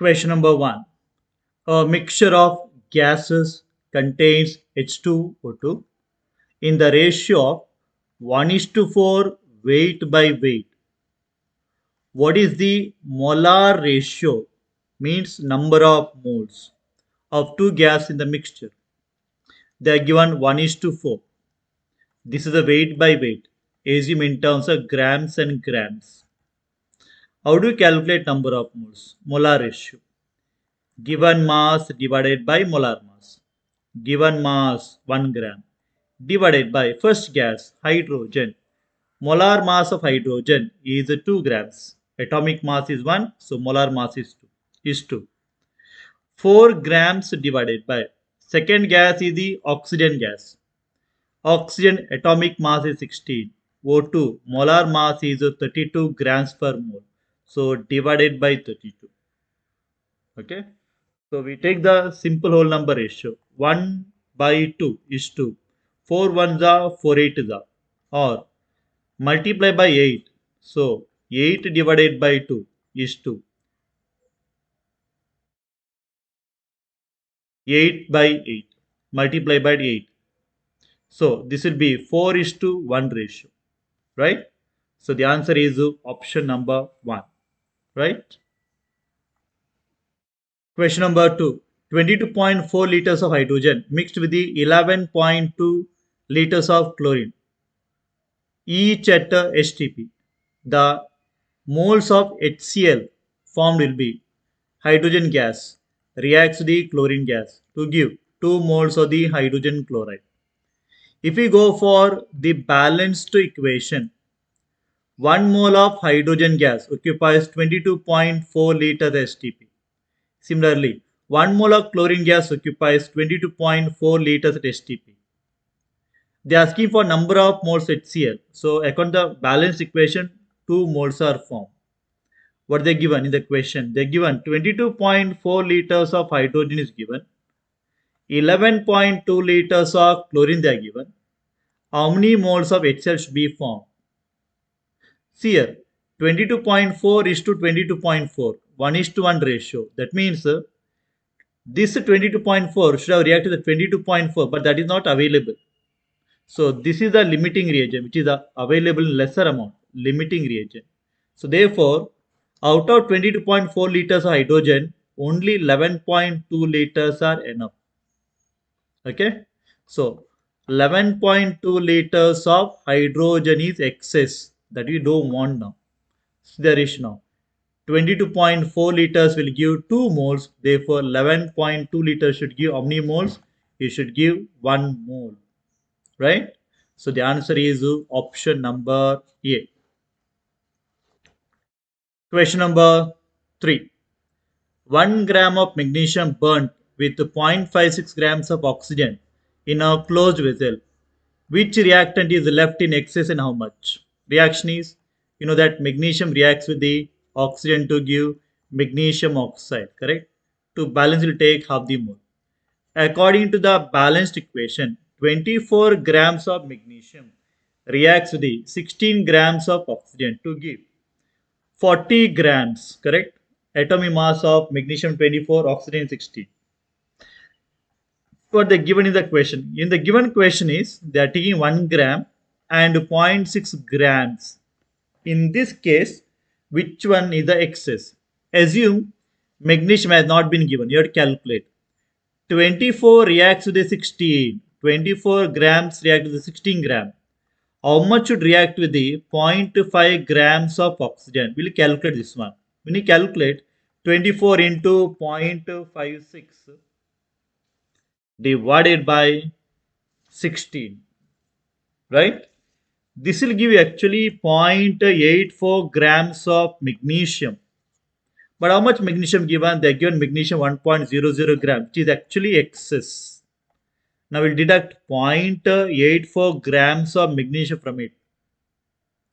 Question number 1. A mixture of gases contains H₂SO2 in the ratio of 1:4 weight by weight. What is the molar ratio? Means number of moles of two gas in the mixture. They are given 1:4. This is a weight by weight. Assume in terms of grams and grams. How do you calculate number of moles? Molar ratio. Given mass divided by molar mass. Given mass 1 gram divided by first gas hydrogen. Molar mass of hydrogen is 2 grams. Atomic mass is 1, so molar mass is 2. 4 grams divided by second gas is the oxygen gas. Oxygen atomic mass is 16. O2 molar mass is 32 grams per mole. So divided by 32. Okay. So we take the simple whole number ratio. 1 by 2 is 2. 4 ones are 4 8s are. Or multiply by 8. So 8 divided by 2 is 2. 8 by 8. Multiply by 8. So this will be 4:1 ratio. Right? So the answer is option number 1. Right? Question number 2. 22.4 liters of hydrogen mixed with the 11.2 liters of chlorine, each at S.T.P. The moles of HCl formed will be hydrogen gas reacts the chlorine gas to give 2 moles of the hydrogen chloride. If we go for the balanced equation, 1 mole of hydrogen gas occupies 22.4 liters S.T.P. Similarly, 1 mole of chlorine gas occupies 22.4 liters at S.T.P. They are asking for number of moles HCl. So according to the balanced equation, 2 moles are formed. What they given in the question? They given 22.4 liters of hydrogen is given. 11.2 liters of chlorine they are given. How many moles of HCl should be formed? See here, 22.4 is to 22.4, 1:1 ratio. That means this 22.4 should have reacted to 22.4, but that is not available. So this is the limiting reagent which is available in lesser amount, limiting reagent. So therefore, out of 22.4 liters of hydrogen, only 11.2 liters are enough. Okay. So 11.2 liters of hydrogen is excess that we don't want now. So there is now 22.4 liters will give 2 moles. Therefore, 11.2 liters should give how many moles? It should give 1 mole. Right? So the answer is option number A. Question number 3. 1 gram of magnesium burnt with 0.56 grams of oxygen in a closed vessel. Which reactant is left in excess and how much? Reaction is, you know that magnesium reacts with the oxygen to give magnesium oxide, correct? To balance will take half the mole. According to the balanced equation, 24 grams of magnesium reacts with the 16 grams of oxygen to give 40 grams, correct? Atomic mass of magnesium 24, oxygen 16. What they given in the question? In the given question is they are taking 1 gram and 0.6 grams. In this case, which one is the excess? Assume magnesium has not been given. You have to calculate. 24 reacts with the 16. 24 grams react with the 16 gram. How much should react with the 0.5 grams of oxygen? We'll calculate this one. When you calculate 24 into 0.56 divided by 16, right? This will give you actually 0.84 grams of magnesium. But how much magnesium given? They are given magnesium 1.00 grams, which is actually excess. Now we'll deduct 0.84 grams of magnesium from it.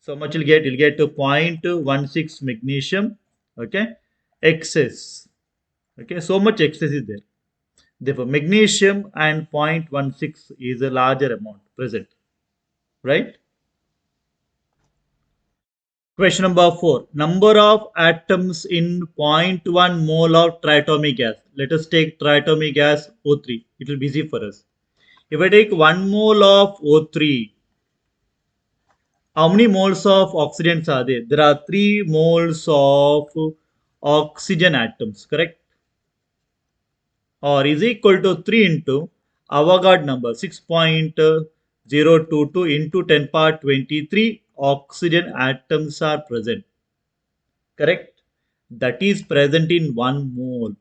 So much you'll get? You'll get to 0.16 magnesium. Okay, excess. Okay, so much excess is there. Therefore, magnesium and 0.16 is a larger amount present, right? Question number 4. Number of atoms in zero point 0.1 mole of triatomic gas. Let us take triatomic gas O3. It will be easy for us. If I take 1 mole of O3, how many moles of oxygens are there? There are 3 moles of oxygen atoms, correct? Or is equal to 3 into Avogadro number 6.022 into 10 power 23 oxygen atoms are present, correct? That is present in 1 mole.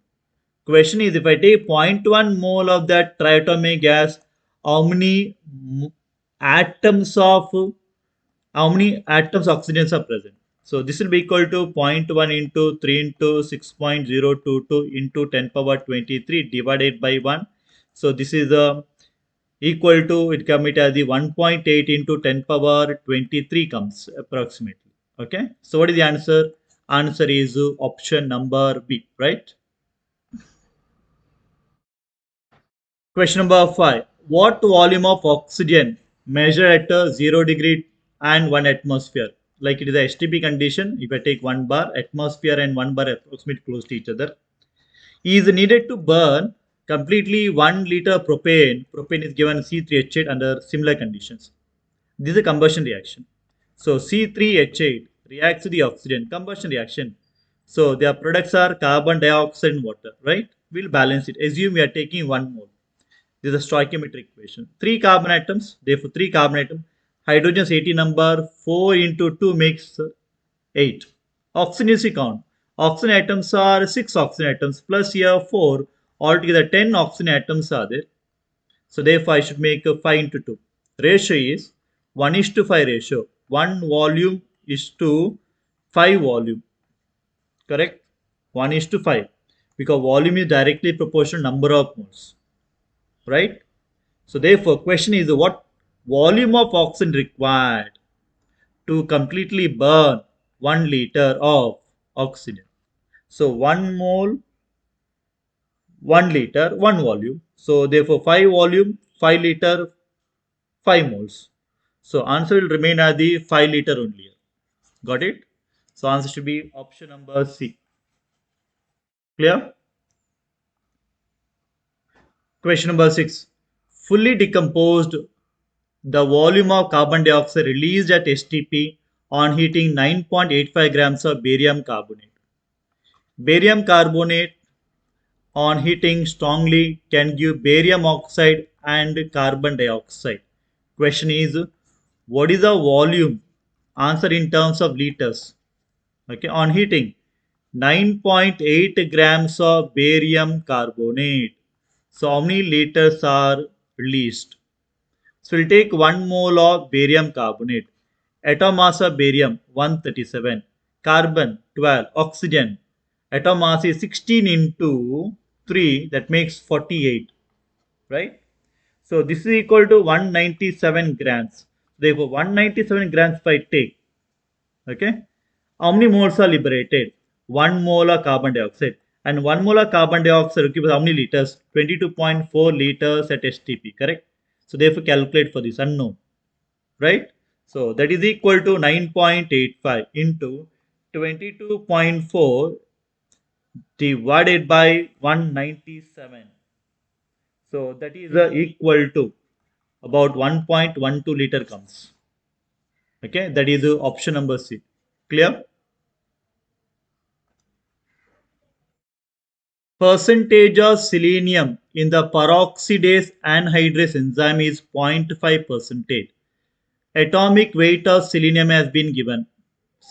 Question is, if I take zero point 0.1 mole of that triatomic gas, how many atoms of how many atoms oxygens are present? So this will be equal to zero point 0.1 into 3 into 6.022 into 10 power 23 divided by 1. So this is equal to, it come it as the 1.8 into 10 power 23 comes approximately. Okay. So what is the answer? Answer is option number B, right? Question number 5. What volume of oxygen measured at 0 degree and 1 atmosphere? Like it is a S.T.P condition. If I take 1 bar, atmosphere and 1 bar approximate close to each other, is needed to burn completely 1 liter propane. Propane is given C3H8 under similar conditions. This is a combustion reaction. So C3H8 reacts to the oxygen, combustion reaction. So their products are carbon dioxide and water, right? We'll balance it. Assume we are taking 1 mole. This is a stoichiometric equation. 3 carbon atoms, therefore 3 carbon atoms. Hydrogen's 80 number, 4 into 2 makes 8. Oxygen is the count. Oxygen atoms are 6 oxygen atoms plus here 4. Altogether 10 oxygen atoms are there. So therefore I should make a 5 into 2. Ratio is 1:5 ratio. 1 volume is to 5 volume. Correct? 1:5. Because volume is directly proportional number of moles. Right? So therefore, question is what volume of oxygen required to completely burn 1 liter of oxygen. So 1 mole, 1 liter, 1 volume. So therefore 5 volume, 5 liter, 5 moles. So answer will remain as the 5 liter only. Got it? So answer should be option number C. Clear? Question number 6. Fully decomposed, the volume of carbon dioxide released at S.T.P on heating 9.85 grams of barium carbonate. Barium carbonate on heating strongly can give barium oxide and carbon dioxide. Question is, what is the volume? Answer in terms of liters. Okay, on heating 9.8 grams of barium carbonate. So how many liters are released? So we'll take 1 mole of barium carbonate. Atom mass of barium 137. Carbon 12. Oxygen. Atom mass is 16 into 3, that makes 48. Right? So this is equal to 197 grams. Therefore 197 grams if I take. Okay. How many moles are liberated? 1 mole of carbon dioxide. And 1 mole of carbon dioxide requires how many liters? 22.4 liters at S.T.P. Correct? So therefore calculate for this unknown. Right? So that is equal to 9.85 into 22.4 divided by 197. So that is equal to about 1.12 liter comes. Okay, that is option number C. Clear? Percentage of selenium in the peroxidase anhydrase enzyme is 0.5 percentage. Atomic weight of selenium has been given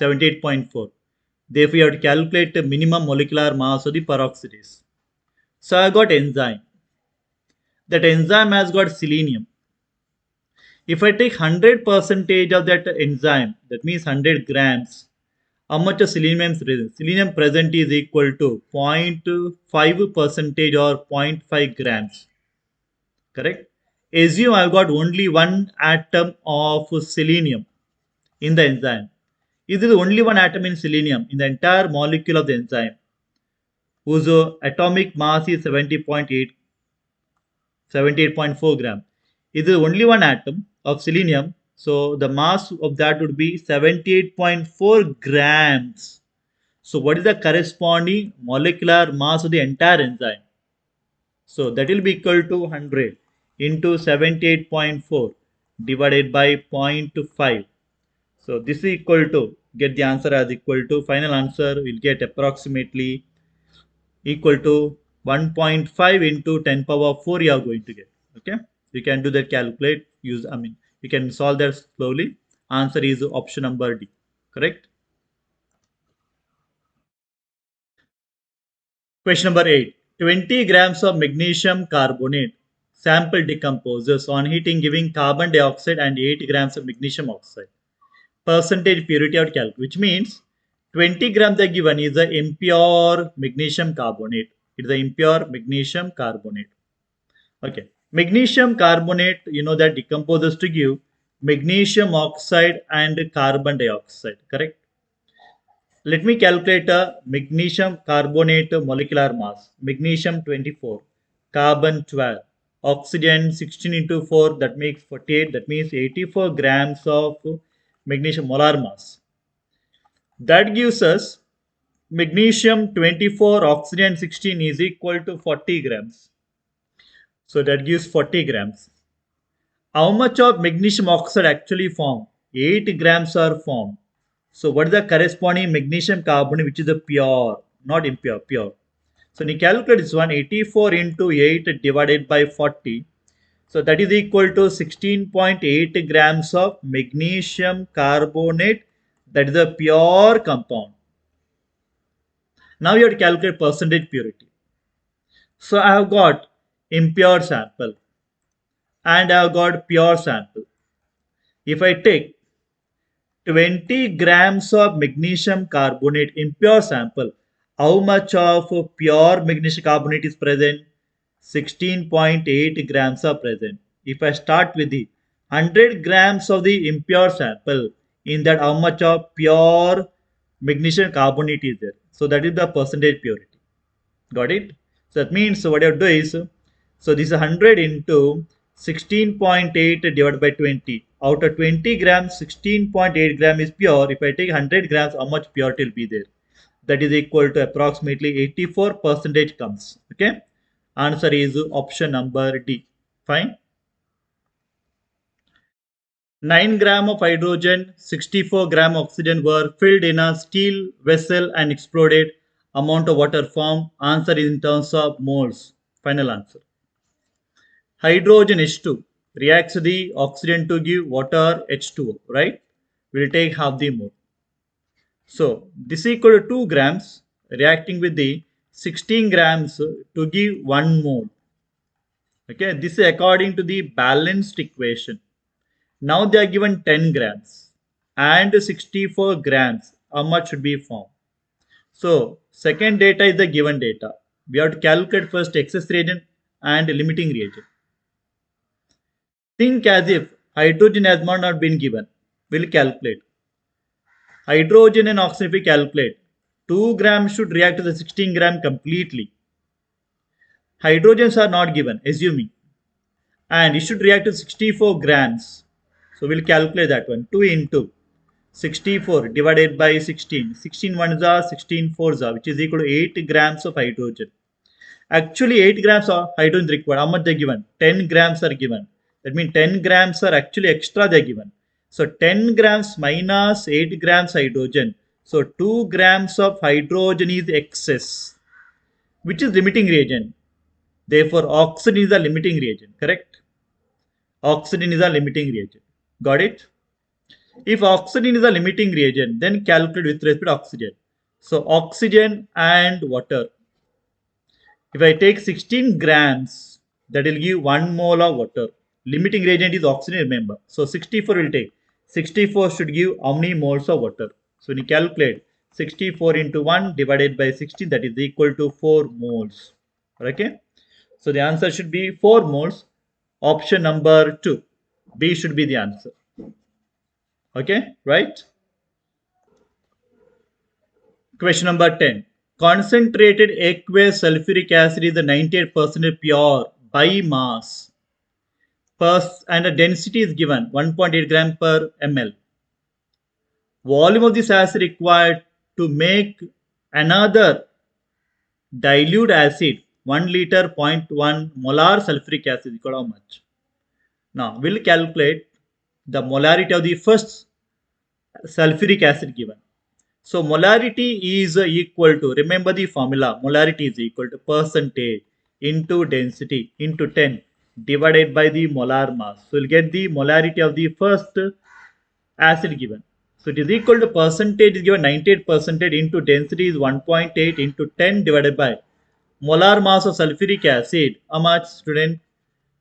78.4. Therefore, you have to calculate the minimum molecular mass of the peroxidase. So I got enzyme. That enzyme has got selenium. If I take 100 percentage of that enzyme, that means 100 grams, how much of selenium is present? Selenium present is equal to 0.5 percentage or 0.5 grams. Correct? Assume I've got only one atom of selenium in the enzyme. If there is only one atom in selenium in the entire molecule of the enzyme, whose atomic mass is 78.4 gram. If there is only one atom of selenium, So the mass of that would be 78.4 grams. So what is the corresponding molecular mass of the entire enzyme? So that will be equal to 100 into 78.4 divided by zero point 0.5. So this is equal to, get the answer as equal to, final answer will get approximately equal to 1.5 into 10 power 4 you are going to get. Okay. You can do that calculate use, you can solve that slowly. Answer is option number D. Correct. Question number 8. 20 grams of magnesium carbonate sample decomposes on heating giving carbon dioxide and 8 grams of magnesium oxide. Percentage purity of calc, which means 20 grams are given is the impure magnesium carbonate. It is the impure magnesium carbonate. Okay. Magnesium carbonate, you know that decomposes to give magnesium oxide and carbon dioxide. Correct. Let me calculate a magnesium carbonate molecular mass. Magnesium 24, carbon 12, oxygen 16 into 4, that makes 48, that means 84 grams of magnesium molar mass. That gives us magnesium 24, oxygen 16 is equal to 40 grams. So that gives 40 grams. How much of magnesium oxide actually formed? 8 grams are formed. So what is the corresponding magnesium carbonate, which is the pure, not impure, pure. So when you calculate this one, 84 into 8 divided by 40. So that is equal to 16.8 grams of magnesium carbonate. That is the pure compound. Now you have to calculate percentage purity. So I have got impure sample and I have got pure sample. If I take 20 grams of magnesium carbonate impure sample, how much of pure magnesium carbonate is present? 16.8 grams are present. If I start with the 100 grams of the impure sample, in that how much of pure magnesium carbonate is there? So that is the percentage purity. Got it? So that means what you have to do is, so this is 100 into 16.8 divided by 20. Out of 20 grams, 16.8 gram is pure. If I take 100 grams, how much purity will be there? That is equal to approximately 84 percentage comes. Okay. Answer is option number D. Fine. 9 gram of hydrogen, 64 gram oxygen were filled in a steel vessel and exploded. Amount of water formed. Answer is in terms of moles. Final answer. Hydrogen H2 reacts the oxygen to give water H2O, right? We'll take half the mole. So this is equal to 2 grams reacting with the 16 grams to give 1 mole. Okay, this is according to the balanced equation. Now they are given 10 grams and 64 grams. How much should be formed? So second data is the given data. We have to calculate first excess reagent and limiting reagent. Think as if hydrogen has not been given. We'll calculate. Hydrogen and oxygen if we calculate. 2 grams should react to the 16 gram completely. Hydrogens are not given, assuming. And it should react to 64 grams. So we'll calculate that one. 2 into 64 divided by 16. 16 ones are 16 fours are, which is equal to 8 grams of hydrogen. Actually 8 grams of hydrogen required. How much they given? 10 grams are given. That means 10 grams are actually extra they given. So 10 grams minus 8 grams hydrogen. So 2 grams of hydrogen is excess, which is limiting reagent. Therefore oxygen is the limiting reagent. Correct? Oxygen is a limiting reagent. Got it? If oxygen is a limiting reagent, then calculate with respect to oxygen. So oxygen and water. If I take 16 grams, that will give 1 mole of water. Limiting reagent is oxygen, remember. So 64 will take. 64 should give how many moles of water? So when you calculate 64 into 1 divided by 16, that is equal to 4 moles. Okay. So the answer should be 4 moles. Option number 2. B should be the answer. Okay, right? Question number 10. Concentrated aqueous sulphuric acid is the 98% pure by mass. and the density is given 1.8 gram per ml. Volume of this acid required to make another dilute acid 1 liter 0.1 molar sulfuric acid equal to how much? Now we'll calculate the molarity of the first sulfuric acid given. So molarity is equal to, remember the formula, molarity is equal to percentage into density into 10 divided by the molar mass. So we'll get the molarity of the first acid given. So it is equal to percentage is given 98% into density is 1.8 into 10 divided by molar mass of sulfuric acid. How much, student?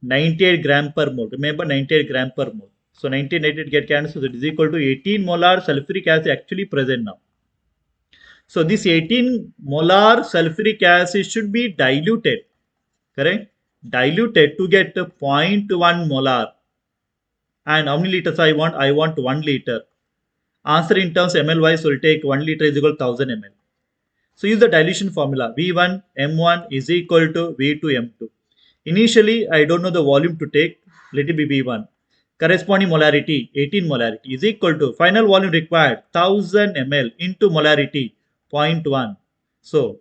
98 gram per mole. Remember 98 gram per mole. So 98 get cancelled. So it is equal to 18 molar sulfuric acid actually present now. So this 18 molar sulfuric acid should be diluted. Correct? Diluted to get 0.1 molar. And how many liters I want? I want 1 liter. Answer in terms ml wise will take 1 liter is equal to 1000 ml. So use the dilution formula. V1 M1 is equal to V2 M2. Initially, I don't know the volume to take. Let it be V1. Corresponding molarity 18 molarity is equal to final volume required 1000 ml into molarity 0.1. So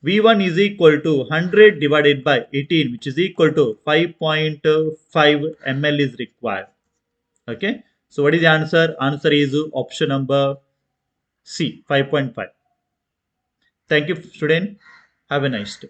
V1 is equal to 100 divided by 18, which is equal to 5.5 ml is required. Okay. So what is the answer? Answer is option number C, 5.5. Thank you, student. Have a nice day.